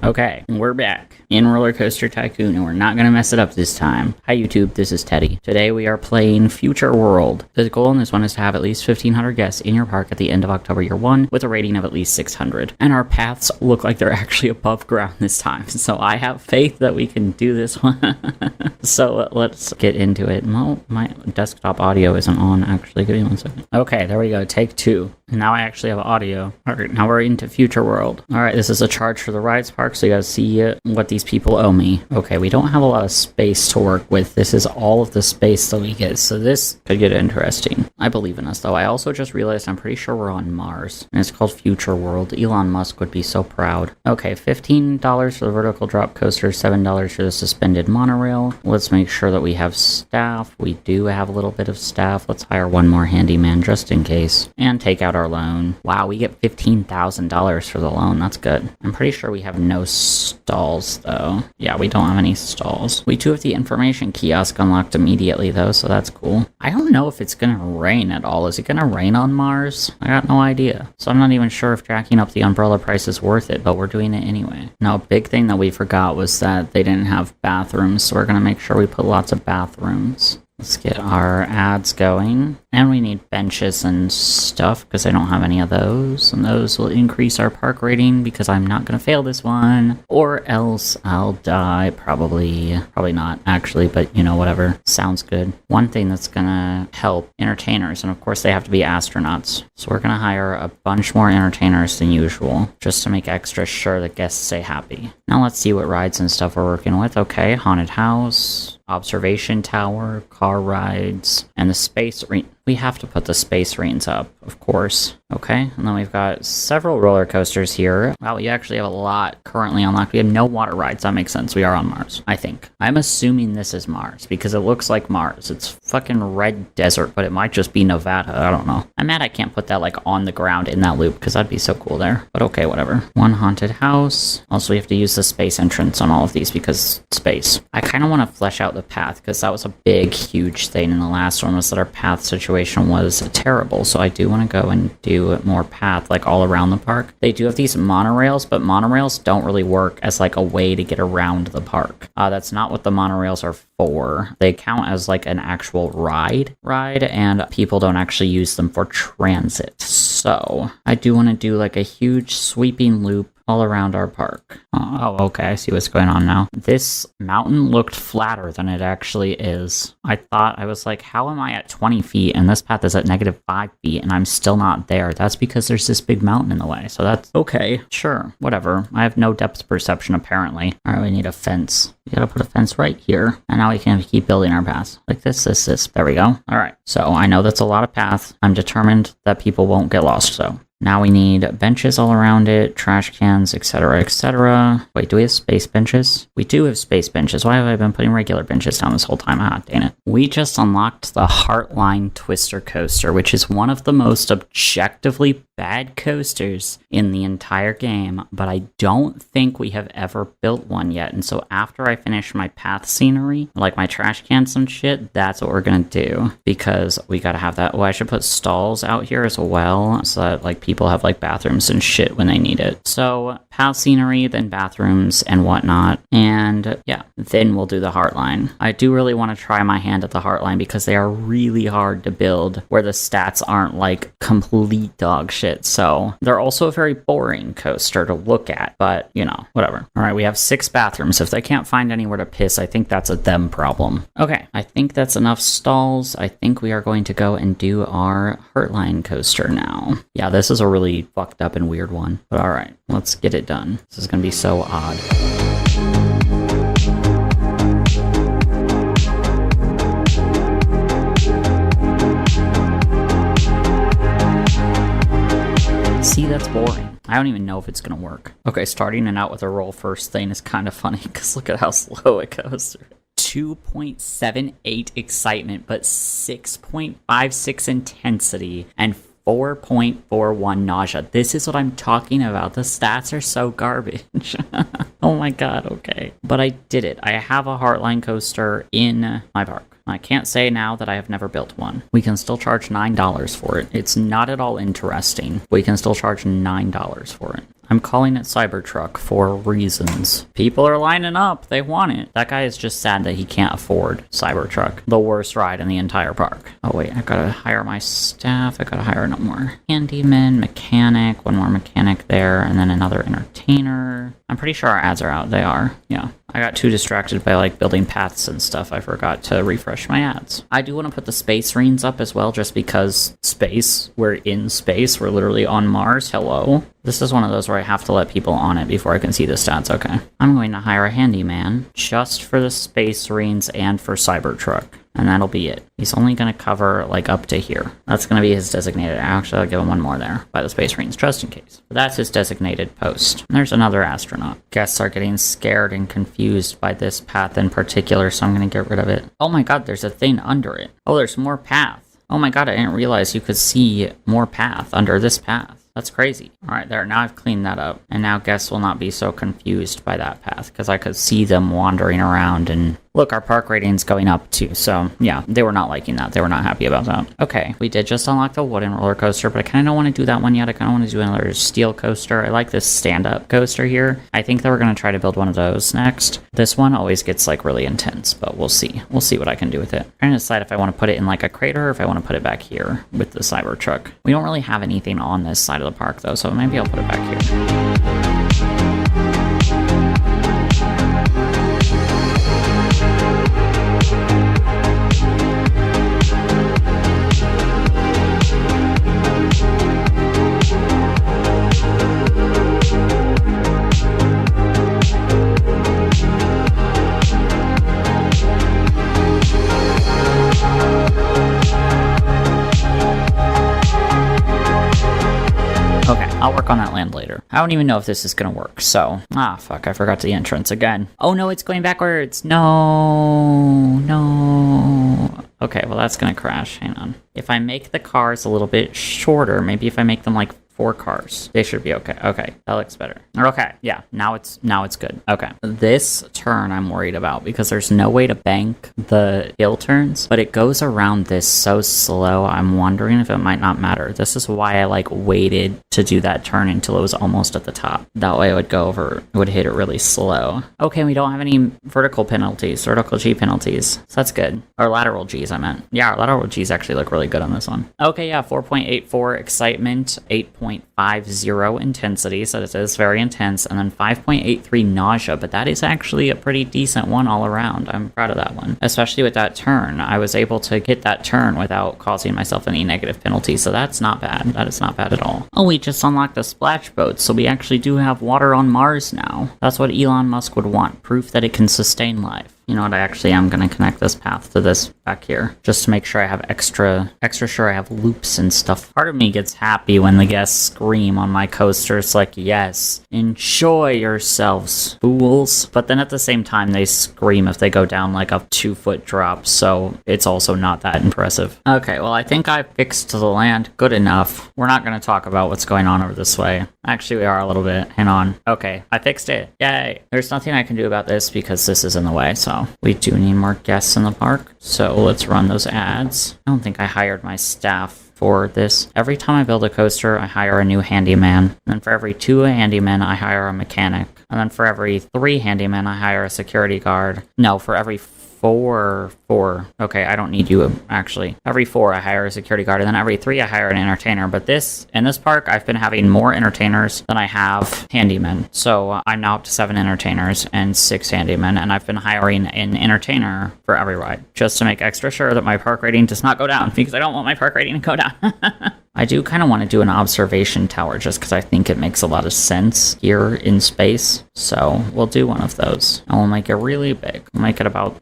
Okay, we're back in Roller Coaster Tycoon, and we're not going to mess it up this time. Hi YouTube, this is Teddy. Today we are playing Future World. The goal in this one is to have at least 1,500 guests in your park at the end of October year 1 with a rating of at least 600. And our paths look like they're actually above ground this time, so I have faith that we can do this one. So let's get into it. Well, my desktop audio isn't on, actually. Give me 1 second. Okay, there we go. Take 2. Now I actually have audio. Alright, now we're into Future World. Alright, this is a charge for the rides park, so you gotta see what these people owe me. Okay, we don't have a lot of space to work with. This is all of the space that we get, so this could get interesting. I believe in us, though. I also just realized I'm pretty sure we're on Mars, and it's called Future World. Elon Musk would be so proud. Okay, $15 for the vertical drop coaster, $7 for the suspended monorail. Let's make sure that we have staff. We do have a little bit of staff. Let's hire one more handyman just in case, and take out our loan. Wow, we get $15,000 for the loan. That's good. I'm pretty sure we have no stalls, though. Yeah, we don't have any stalls. We do have the information kiosk unlocked immediately, though, so that's cool. I don't know if it's gonna rain at all. Is it gonna rain on Mars? I got no idea. So I'm not even sure if jacking up the umbrella price is worth it, but we're doing it anyway. Now, a big thing that we forgot was that they didn't have bathrooms, so we're gonna make sure we put lots of bathrooms. Let's get our ads going. And we need benches and stuff because I don't have any of those. And those will increase our park rating because I'm not going to fail this one. Or else I'll die. Probably not, actually. But, you know, whatever. Sounds good. One thing that's going to help entertainers. And, of course, they have to be astronauts. So we're going to hire a bunch more entertainers than usual. Just to make extra sure that guests stay happy. Now let's see what rides and stuff we're working with. Okay, haunted house, observation tower, car rides, and the space arena. We have to put the space reins up, of course. Okay, and then we've got several roller coasters here. Wow, we actually have a lot currently unlocked. We have no water rides. That makes sense. We are on Mars, I think. I'm assuming this is Mars because it looks like Mars. It's fucking red desert, but it might just be Nevada. I don't know. I'm mad I can't put that like on the ground in that loop because that'd be so cool there. But okay, whatever. One haunted house. Also, we have to use the space entrance on all of these because space. I kind of want to flesh out the path because that was a big, huge thing in the last one was that our path situation was terrible. So I do want to go and do more path like all around the park. They do have these monorails, but monorails don't really work as like a way to get around the park. That's not what the monorails are for. They count as like an actual ride, and people don't actually use them for transit. So I do want to do like a huge sweeping loop all around our park. Oh, okay, I see what's going on now. This mountain looked flatter than it actually is. I was like, how am I at 20 feet and this path is at -5 feet and I'm still not there? That's because there's this big mountain in the way. So that's okay. Sure, whatever. I have no depth perception apparently. All right, we need a fence. We gotta put a fence right here. And now we can keep building our paths. Like this. There we go. All right, so I know that's a lot of paths. I'm determined that people won't get lost, so. Now we need benches all around it, trash cans, etc., etc. Wait, do we have space benches? We do have space benches. Why have I been putting regular benches down this whole time? Ah, dang it. We just unlocked the Heartline Twister Coaster, which is one of the most objectively bad coasters in the entire game, but I don't think we have ever built one yet. And so after I finish my path scenery, like my trash cans and shit, that's what we're gonna do because we gotta have that. Oh, I should put stalls out here as well so that like people have like bathrooms and shit when they need it. So path scenery, then bathrooms and whatnot. And yeah, then we'll do the Heartline. I do really want to try my hand at the Heartline because they are really hard to build where the stats aren't like complete dog shit. So they're also a very boring coaster to look at, but you know, whatever. All right, we have 6 bathrooms. If they can't find anywhere to piss, I think that's a them problem. Okay, I think that's enough stalls. I think we are going to go and do our Heartline coaster now. Yeah, this is a really fucked up and weird one, but all right, let's get it done. This is gonna be so odd. See, that's boring. I don't even know if it's gonna work. Okay, starting it out with a roll first thing is kind of funny because look at how slow it goes. 2.78 excitement, but 6.56 intensity, and 4.41 nausea. This is what I'm talking about. The stats are so garbage. Oh my god, okay. But I did it. I have a Heartline coaster in my park. I can't say now that I have never built one. We can still charge $9 for it. It's not at all interesting. We can still charge $9 for it. I'm calling it Cybertruck for reasons. People are lining up. They want it. That guy is just sad that he can't afford Cybertruck. The worst ride in the entire park. Oh wait, I gotta hire my staff. I gotta hire no more handyman, mechanic, one more mechanic there, and then another entertainer. I'm pretty sure our ads are out. They are. Yeah. I got too distracted by like building paths and stuff. I forgot to refresh my ads. I do want to put the space reens up as well, just because space. We're in space. We're literally on Mars. Hello. This is one of those where I have to let people on it before I can see the stats. Okay. I'm going to hire a handyman just for the space reens and for Cybertruck. And that'll be it. He's only going to cover, like, up to here. That's going to be his designated. Actually, I'll give him one more there by the space marines, just in case. But that's his designated post. And there's another astronaut. Guests are getting scared and confused by this path in particular, so I'm going to get rid of it. Oh my god, there's a thing under it. Oh, there's more path. Oh my god, I didn't realize you could see more path under this path. That's crazy. All right, there. Now I've cleaned that up. And now guests will not be so confused by that path because I could see them wandering around. And look, our park rating's going up too. So yeah, they were not liking that. They were not happy about that. Okay, we did just unlock the wooden roller coaster, but I kind of don't want to do that one yet. I kind of want to do another steel coaster. I like this stand-up coaster here. I think that we're going to try to build one of those next. This one always gets like really intense, but we'll see. We'll see what I can do with it. I'm trying to decide if I want to put it in like a crater or if I want to put it back here with the Cybertruck. We don't really have anything on this side of the park though, so maybe I'll put it back here. I'll work on that land later. I don't even know if this is gonna work, so... Ah, fuck, I forgot the entrance again. Oh no, it's going backwards! No... Okay, well that's gonna crash. Hang on. If I make the cars a little bit shorter, maybe if I make them like 4 cars, they should be okay. Okay, that looks better. Okay, yeah, now it's good. Okay, this turn I'm worried about because there's no way to bank the hill turns, but it goes around this so slow. I'm wondering if it might not matter. This is why I like waited to do that turn until it was almost at the top. That way it would go over, it would hit it really slow. Okay, we don't have any vertical penalties, vertical G penalties, so that's good. Or lateral Gs, I meant. Yeah, our lateral Gs actually look really good on this one. Okay, yeah, 4.84 excitement, 8.50 intensity, so this is very intense, and then 5.83 nausea, but that is actually a pretty decent one all around. I'm proud of that one, especially with that turn. I was able to hit that turn without causing myself any negative penalty, so that's not bad. That is not bad at all. Oh, we just unlocked the splash boat, so we actually do have water on Mars now. That's what Elon Musk would want, proof that it can sustain life. You know what, I actually am going to connect this path to this back here, just to make sure I have extra sure I have loops and stuff. Part of me gets happy when the guests scream on my coaster. It's like, yes, enjoy yourselves, fools. But then at the same time, they scream if they go down like a 2-foot drop, so it's also not that impressive. Okay, well, I think I fixed the land good enough. We're not going to talk about what's going on over this way. Actually, we are a little bit. Hang on. Okay, I fixed it. Yay. There's nothing I can do about this because this is in the way, so we do need more guests in the park, so let's run those ads. I don't think I hired my staff for this. Every time I build a coaster, I hire a new handyman. And then for every 2 handymen, I hire a mechanic. And then for every 3 handymen, I hire a security guard. No, for every 4. Okay, I don't need you, actually. Every 4, I hire a security guard, and then every 3, I hire an entertainer. But in this park, I've been having more entertainers than I have handymen. So I'm now up to 7 entertainers and 6 handymen, and I've been hiring an entertainer for every ride, just to make extra sure that my park rating does not go down, because I don't want my park rating to go down. I do kind of want to do an observation tower just because I think it makes a lot of sense here in space. So we'll do one of those. And we'll make it really big. We'll make it about,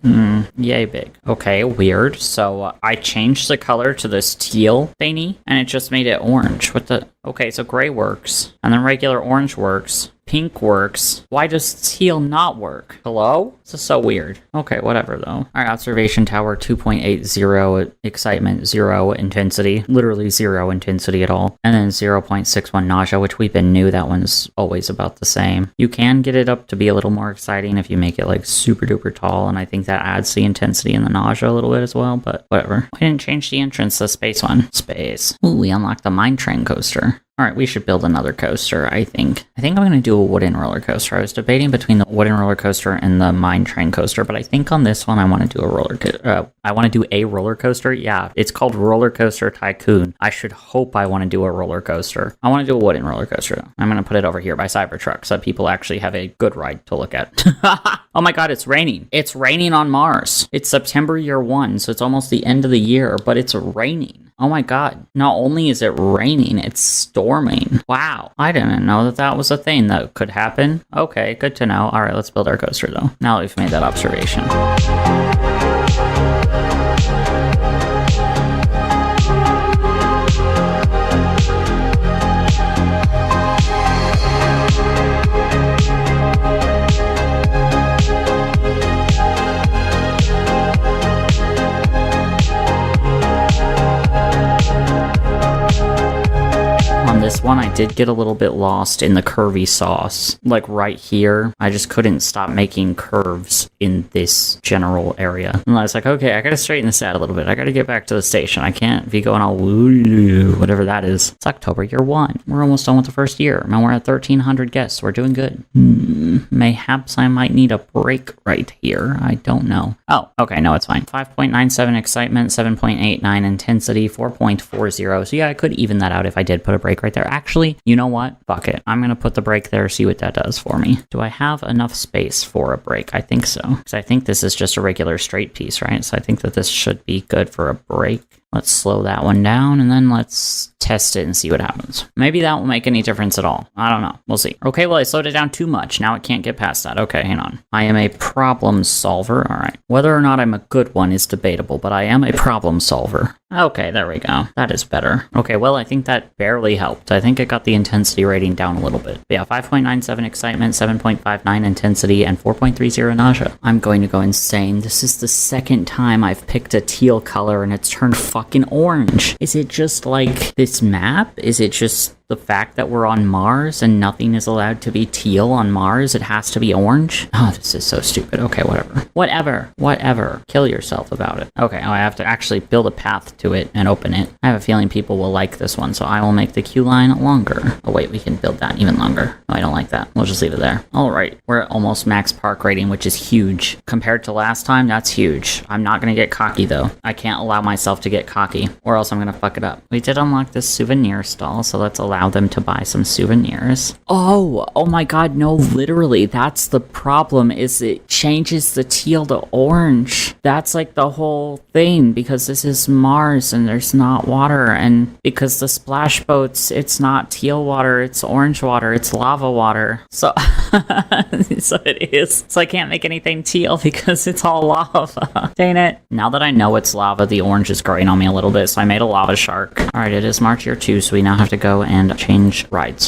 yay big. Okay, weird. So I changed the color to this teal thingy and it just made it orange. What the? Okay, so gray works. And then regular orange works. Pink works. Why does teal not work? Hello? This is so weird. Okay, whatever though. Alright, observation tower 2.80, excitement 0, intensity. Literally 0 intensity at all. And then 0.61 nausea, which we've been new. That one's always about the same. You can get it up to be a little more exciting if you make it like super duper tall, and I think that adds the intensity and the nausea a little bit as well, but whatever. We didn't change the entrance to the space one. Space. Ooh, we unlocked the mine train coaster. All right, we should build another coaster, I think. I think I'm going to do a wooden roller coaster. I was debating between the wooden roller coaster and the mine train coaster, but I think on this one I want to do a roller coaster. Yeah, it's called Roller Coaster Tycoon. I should hope I want to do a roller coaster. I want to do a wooden roller coaster, though. I'm going to put it over here by Cybertruck so that people actually have a good ride to look at. Oh my god, it's raining. It's raining on Mars. It's September year 1, so it's almost the end of the year, but it's raining. Oh my god. Not only is it raining, it's storming. Wow. I didn't know that was a thing that could happen. Okay, good to know. Alright, let's build our coaster though. Now that we've made that observation. This one, I did get a little bit lost in the curvy sauce. Like right here, I just couldn't stop making curves in this general area. And I was like, okay, I gotta straighten this out a little bit. I gotta get back to the station. I can't be going all woo, whatever that is. It's October year 1. We're almost done with the first year. Man, we're at 1,300 guests. We're doing good. Mayhaps I might need a break right here. I don't know. Oh, okay, no, it's fine. 5.97 excitement, 7.89 intensity, 4.40. So yeah, I could even that out if I did put a break right there. Actually, you know what? Fuck it. I'm gonna put the break there, see what that does for me. Do I have enough space for a break? I think so. Because I think this is just a regular straight piece, right? So I think that this should be good for a break. Let's slow that one down, and then let's test it and see what happens. Maybe that won't make any difference at all. I don't know. We'll see. Okay, well, I slowed it down too much. Now it can't get past that. Okay, hang on. I am a problem solver. All right. Whether or not I'm a good one is debatable, but I am a problem solver. Okay, there we go. That is better. Okay, well, I think that barely helped. I think it got the intensity rating down a little bit. But yeah, 5.97 excitement, 7.59 intensity, and 4.30 nausea. I'm going to go insane. This is the second time I've picked a teal color and it's turned fucking orange. Is it just like this map? Is it just the fact that we're on Mars and nothing is allowed to be teal on Mars? It has to be orange? Oh, this is so stupid. Okay, whatever. Kill yourself about it. Okay, I have to actually build a path to it and open it. I have a feeling people will like this one, so I will make the queue line longer. Oh wait, we can build that even longer. No, I don't like that. We'll just leave it there. Alright, we're at almost max park rating, which is huge. Compared to last time, that's huge. I'm not gonna get cocky though. I can't allow myself to get cocky, or else I'm gonna fuck it up. We did unlock this souvenir stall, so let's allow them to buy some souvenirs. Oh my god, no, literally, that's the problem, is it changes the teal to orange. That's like the whole thing, because this is Mars and there's not water, and because the splash boats, it's not teal water, it's orange water, it's lava water. So, so it is. So I can't make anything teal because it's all lava. Dang it. Now that I know it's lava, the orange is growing on me a little bit, so I made a lava shark. Alright, it is March year 2, so we now have to go and change ride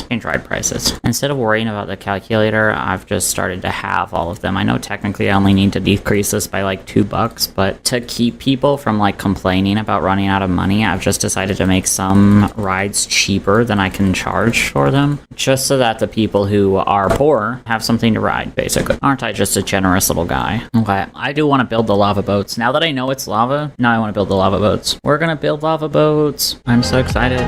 prices. Instead of worrying about the calculator, I've just started to have all of them. I know technically I only need to decrease this by like $2, but to keep people from like complaining about running out of money, I've just decided to make some rides cheaper than I can charge for them, just so that the people who are poor have something to ride, basically. Aren't I just a generous little guy? Okay, I do want to build the lava boats. Now that I know it's lava, now I want to build the lava boats. We're gonna build lava boats. I'm so excited.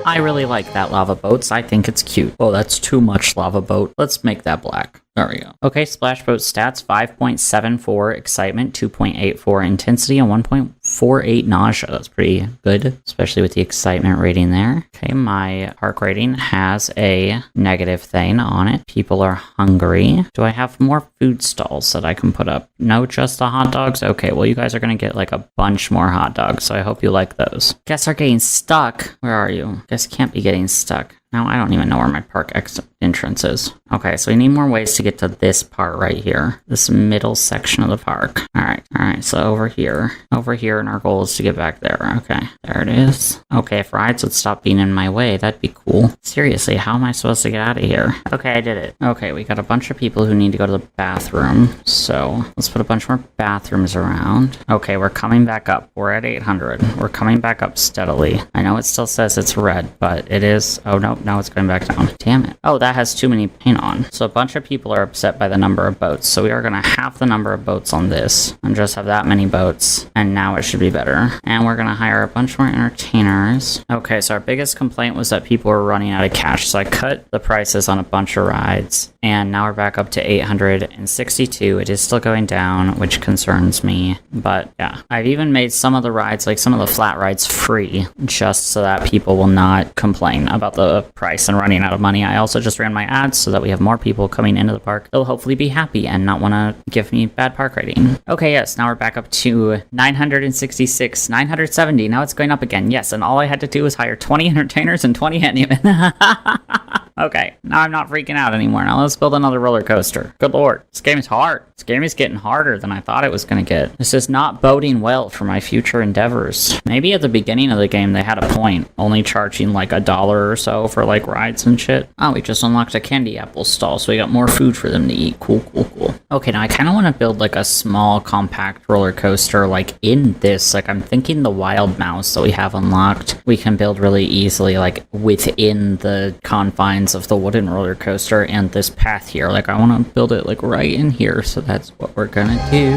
I really like that lava boats. I think it's cute. Oh, that's too much lava boat. Let's make that black. There we go. Okay, splash boat stats, 5.74 excitement, 2.84 intensity, and 1.48 nausea. That's pretty good, especially with the excitement rating there. Okay, my park rating has a negative thing on it. People are hungry. Do I have more food stalls that I can put up? No, just the hot dogs? Okay, well, you guys are going to get like a bunch more hot dogs, so I hope you like those. Guests are getting stuck. Where are you? Guests can't be getting stuck. Now I don't even know where my park entrance is. Okay, so we need more ways to get to this part right here. This middle section of the park. Alright, so over here, and our goal is to get back there. Okay, there it is. Okay, if rides would stop being in my way, that'd be cool. Seriously, how am I supposed to get out of here? Okay, I did it. Okay, we got a bunch of people who need to go to the bathroom, so let's put a bunch more bathrooms around. Okay, we're coming back up. We're at 800. We're coming back up steadily. I know it still says it's red, but it is... Oh, no, now it's going back down. Damn it. Oh, that has too many paint on. So a bunch of people are upset by the number of boats, so we are going to half the number of boats on this and just have that many boats, and now it should be better. And we're going to hire a bunch more entertainers. Okay, so our biggest complaint was that people were running out of cash, so I cut the prices on a bunch of rides, and now we're back up to 862. It is still going down, which concerns me, but yeah. I've even made some of the rides, like some of the flat rides, free, just so that people will not complain about the price and running out of money. I also just ran my ads so that we have more people coming into the park. They'll hopefully be happy and not want to give me bad park rating. Okay, yes, now we're back up to 966, 970. Now it's going up again. Yes, and all I had to do was hire 20 entertainers and 20 handymen. Okay, now I'm not freaking out anymore. Now let's build another roller coaster. Good lord, this game is hard. This game is getting harder than I thought it was going to get. This is not boding well for my future endeavors. Maybe at the beginning of the game they had a point, only charging like $1 or so for like rides and shit. Oh, we just unlocked a candy apple stall, so we got more food for them to eat. Cool. Okay, now I kind of want to build like a small compact roller coaster like in this. Like I'm thinking the Wild Mouse that we have unlocked, we can build really easily like within the confines of the wooden roller coaster and this path here. Like I want to build it like right in here, so that's what we're gonna do.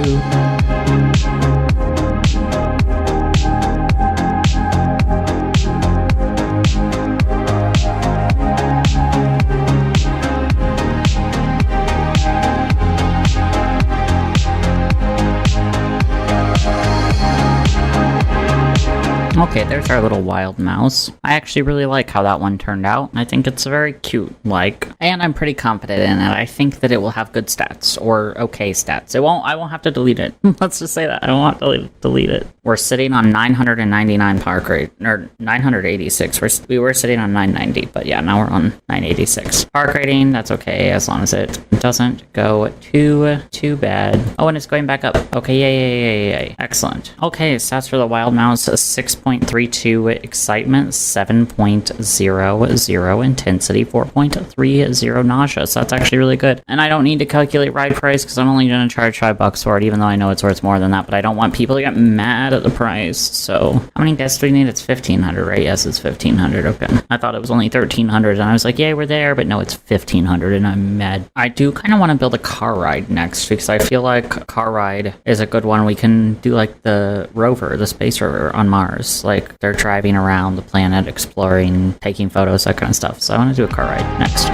Okay, there's our little wild mouse. I actually really like how that one turned out. I think it's very cute, and I'm pretty confident in it. I think that it will have good stats, or okay stats. I won't have to delete it. Let's just say that. I don't want to delete it. We're sitting on 999 park rate, or 986. We were sitting on 990, but yeah, now we're on 986. Park rating, that's okay, as long as it doesn't go too bad. Oh, and it's going back up. Okay, yay. Excellent. Okay, stats for the wild mouse, 6.32 excitement, 7.00 intensity, 4.30 nausea. So that's actually really good. And I don't need to calculate ride price because I'm only going to charge $5 for it, even though I know it's worth more than that. But I don't want people to get mad at the price. So how many guests do we need? It's 1,500, right? Yes, it's 1,500. Okay. I thought it was only 1,300, and I was like, yay, we're there. But no, it's 1,500, and I'm mad. I do kind of want to build a car ride next because I feel like a car ride is a good one. We can do like the rover, the space rover on Mars. Like they're driving around the planet, exploring, taking photos, that kind of stuff. So I want to do a car ride next.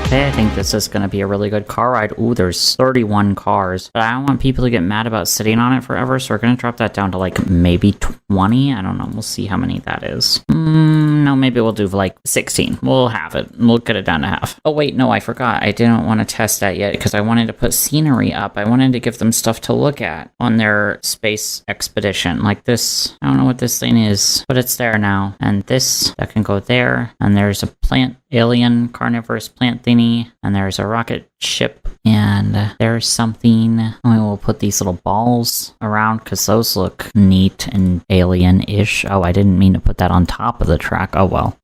Okay, I think this is going to be a really good car ride. Ooh, there's 31 cars. But I don't want people to get mad about sitting on it forever, so we're going to drop that down to like maybe 20. I don't know. We'll see how many that is. No, maybe we'll do like 16. We'll have it. We'll get it down to half. Oh, wait, no, I forgot. I didn't want to test that yet because I wanted to put scenery up. I wanted to give them stuff to look at on their space expedition. Like this. I don't know what this thing is, but it's there now. And this, that can go there. And there's a plant, alien carnivorous plant thingy. And there's a rocket ship. And there's something. We'll put these little balls around because those look neat and alien-ish. Oh, I didn't mean to put that on top of the track. Oh well.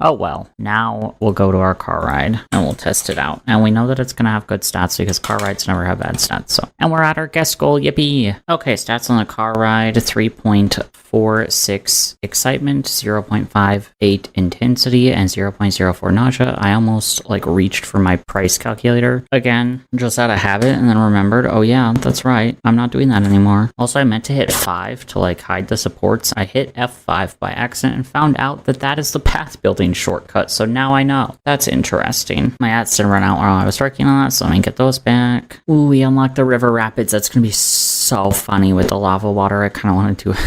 Now we'll go to our car ride and we'll test it out. And we know that it's going to have good stats because car rides never have bad stats. So, and we're at our guest goal. Yippee. Okay, stats on the car ride, 3.46 excitement, 0.58 intensity, and 0.04 nausea. I almost like reached for my price calculator again, just out of habit, and then remembered, oh yeah, that's right, I'm not doing that anymore. Also, I meant to hit 5 to like hide the supports. I hit F5 by accident and found out that that is the path building shortcut, so now I know. That's interesting. My ads didn't run out while I was working on that, so let me get those back. Ooh, we unlocked the river rapids. That's gonna be so so funny with the lava water. I kind of want to do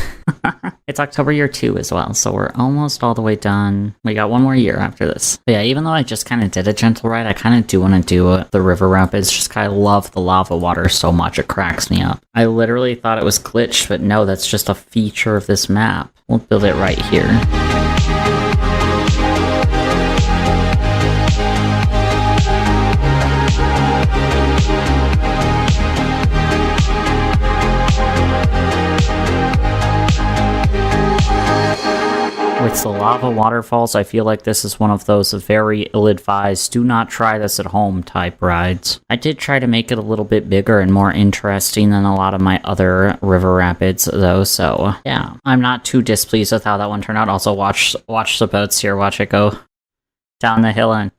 It's October year 2 as well, so we're almost all the way done. We got one more year after this. But yeah, even though I just kind of did a gentle ride, I kind of do want to do the river rapids. Just kind of love the lava water so much, it cracks me up. I literally thought it was glitched, but no, that's just a feature of this map. We'll build it right here. With the lava waterfalls, I feel like this is one of those very ill-advised, do not try this at home type rides. I did try to make it a little bit bigger and more interesting than a lot of my other river rapids though, so yeah. I'm not too displeased with how that one turned out. Also, watch the boats here, watch it go down the hill and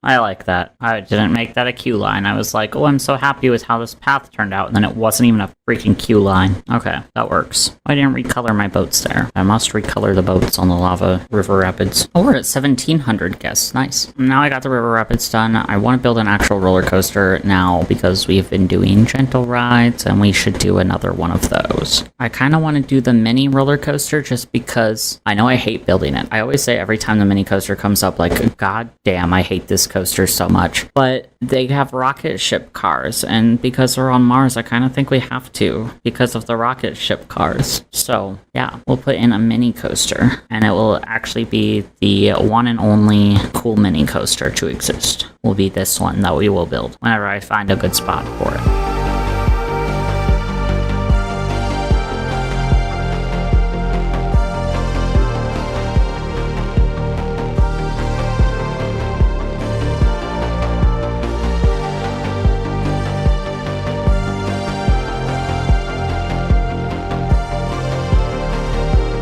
I like that. I didn't make that a queue line. I was like, oh, I'm so happy with how this path turned out, and then it wasn't even a freaking queue line. Okay, that works. I didn't recolor my boats there. I must recolor the boats on the lava river rapids. Oh, we're at 1,700 guests. Nice. Now I got the river rapids done. I want to build an actual roller coaster now because we've been doing gentle rides, and we should do another one of those. I kind of want to do the mini roller coaster just because I know I hate building it. I always say every time the mini coaster comes up, like, god damn, I hate this coaster so much. But they have rocket ship cars, and because we're on Mars, I kind of think we have to because of the rocket ship cars. So yeah, we'll put in a mini coaster, and it will actually be the one and only cool mini coaster to exist. Will be this one that we will build whenever I find a good spot for it.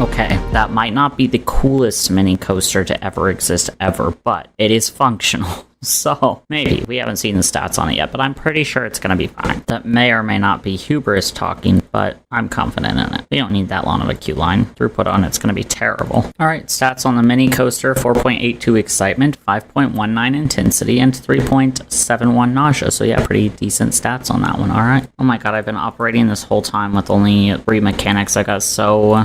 Okay, that might not be the coolest mini coaster to ever exist ever, but it is functional. So, maybe. We haven't seen the stats on it yet, but I'm pretty sure it's going to be fine. That may or may not be hubris talking, but I'm confident in it. We don't need that long of a queue line. Throughput on it's going to be terrible. Alright, stats on the mini coaster, 4.82 excitement, 5.19 intensity, and 3.71 nausea. So yeah, pretty decent stats on that one, alright. Oh my god, I've been operating this whole time with only 3 mechanics. I got so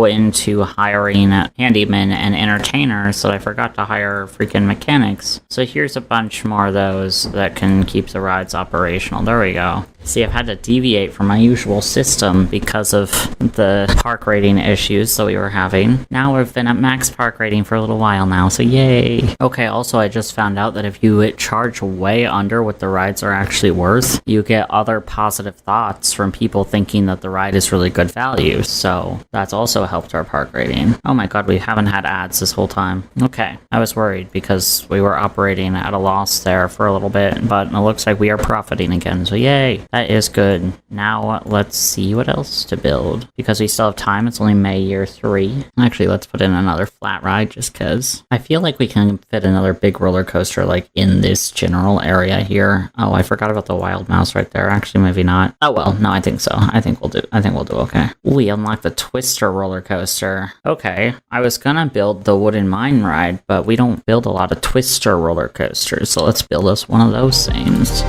into hiring handymen and entertainers that I forgot to hire freaking mechanics. So here's a bunch more of those that can keep the rides operational. There we go. See, I've had to deviate from my usual system because of the park rating issues that we were having. Now we've been at max park rating for a little while now, so yay! Okay, also I just found out that if you charge way under what the rides are actually worth, you get other positive thoughts from people thinking that the ride is really good value, so that's also helped our park rating. Oh my god, we haven't had ads this whole time. Okay, I was worried because we were operating at a loss there for a little bit, but it looks like we are profiting again, so yay! That is good. Now let's see what else to build. Because we still have time, it's only May year 3. Actually, let's put in another flat ride just because I feel like we can fit another big roller coaster like in this general area here. Oh, I forgot about the wild mouse right there. Actually, maybe not. Oh well, no, I think so. I think we'll do okay. We unlocked the Twister roller coaster. Okay, I was gonna build the wooden mine ride, but we don't build a lot of Twister roller coasters, so let's build us one of those things.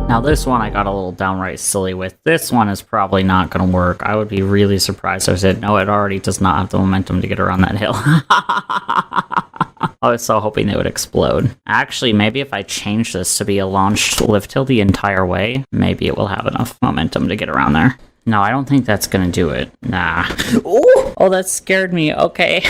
Now this one I got a little downright silly with. This one is probably not going to work. I would be really surprised if I said, no, it already does not have the momentum to get around that hill. I was so hoping it would explode. Actually, maybe if I change this to be a launched lift hill the entire way, maybe it will have enough momentum to get around there. No, I don't think that's gonna do it. Nah. Ooh! Oh, that scared me. Okay.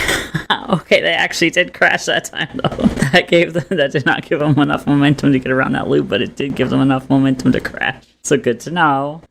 Okay, they actually did crash that time, though. That did not give them enough momentum to get around that loop, but it did give them enough momentum to crash. So good to know.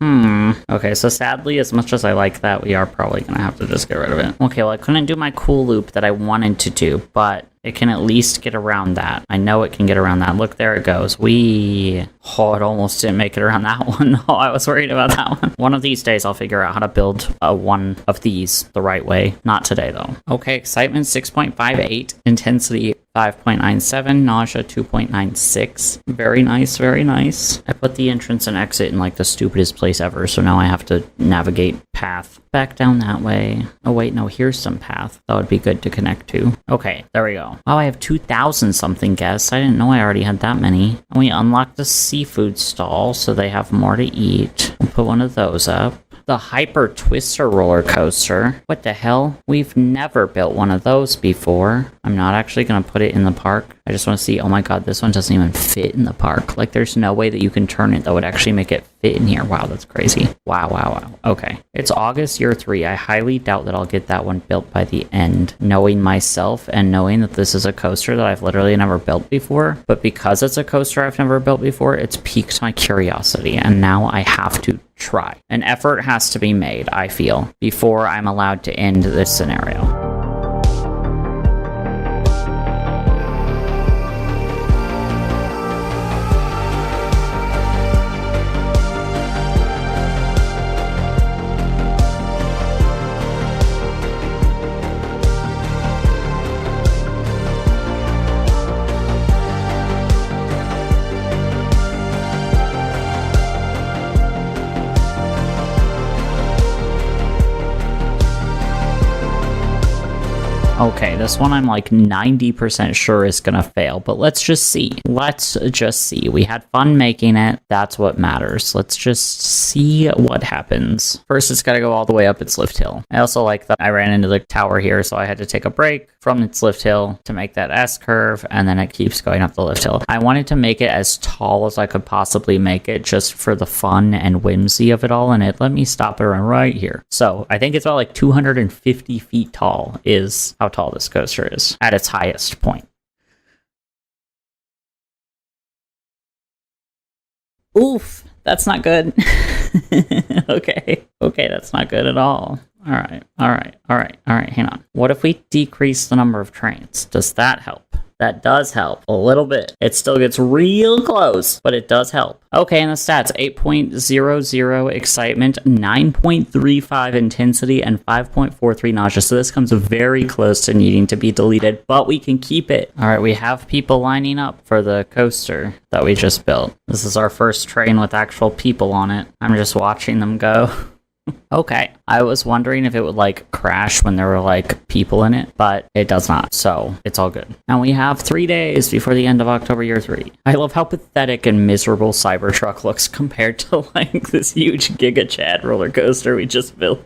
Okay, so sadly, as much as I like that, we are probably gonna have to just get rid of it. Okay, well, I couldn't do my cool loop that I wanted to do, but it can at least get around that. I know it can get around that. Look, there it goes. Oh, it almost didn't make it around that one. No, I was worried about that one. One of these days, I'll figure out how to build one of these the right way. Not today, though. Okay, excitement 6.58, intensity 5.97, nausea 2.96. Very nice, very nice. I put the entrance and exit in like the stupidest place ever, so now I have to navigate path back down that way. Oh wait, no, here's some path that would be good to connect to. Okay, there we go. Oh, I have 2,000 something guests. I didn't know I already had that many. And we unlocked the seafood stall, so they have more to eat. We'll put one of those up. The Hyper Twister roller coaster. What the hell? We've never built one of those before. I'm not actually going to put it in the park. I just want to see, oh my god, this one doesn't even fit in the park. Like, there's no way that you can turn it that would actually make it fit in here. Wow, that's crazy. Wow. Okay. It's August year 3. I highly doubt that I'll get that one built by the end. Knowing myself and knowing that this is a coaster that I've literally never built before. But because it's a coaster I've never built before, it's piqued my curiosity. And now I have to try. An effort has to be made, I feel, before I'm allowed to end this scenario. Okay, this one I'm like 90% sure is gonna fail, but let's just see. Let's just see. We had fun making it. That's what matters. Let's just see what happens. First, it's gotta go all the way up its lift hill. I also like that I ran into the tower here, so I had to take a break from its lift hill to make that S-curve, and then it keeps going up the lift hill. I wanted to make it as tall as I could possibly make it, just for the fun and whimsy of it all, and it let me stop it right here. So I think it's about like 250 feet tall is how tall this coaster is at its highest point. Oof, that's not good. Okay, that's not good at all. All right, hang on. What if we decrease the number of trains? Does that help? That does help a little bit. It still gets real close, but it does help. Okay, and the stats, 8.00 excitement, 9.35 intensity, and 5.43 nausea. So this comes very close to needing to be deleted, but we can keep it. All right, we have people lining up for the coaster that we just built. This is our first train with actual people on it. I'm just watching them go. Okay, I was wondering if it would like crash when there were like people in it, but it does not, so it's all good. And we have 3 days before the end of October year 3. I love how pathetic and miserable Cybertruck looks compared to like this huge Giga Chad roller coaster we just built.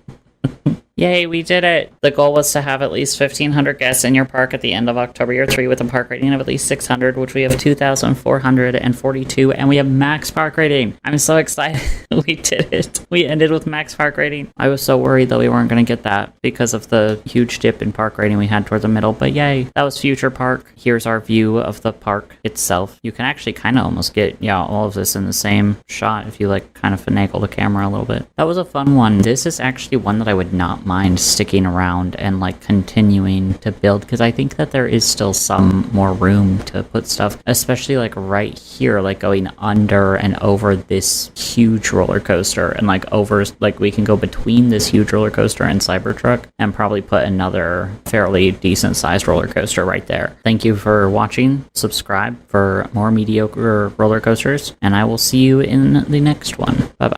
Yay, we did it! The goal was to have at least 1,500 guests in your park at the end of October year 3 with a park rating of at least 600, which we have 2,442, and we have max park rating. I'm so excited. We did it. We ended with max park rating. I was so worried that we weren't going to get that because of the huge dip in park rating we had toward the middle, but yay. That was Future Park. Here's our view of the park itself. You can actually kind of almost get, all of this in the same shot if you like kind of finagle the camera a little bit. That was a fun one. This is actually one that I would not mind sticking around and like continuing to build, because I think that there is still some more room to put stuff, especially like right here, like going under and over this huge roller coaster, and like over, like we can go between this huge roller coaster and Cybertruck and probably put another fairly decent sized roller coaster right there. Thank you for watching. Subscribe for more mediocre roller coasters, and I will see you in the next one. Bye bye.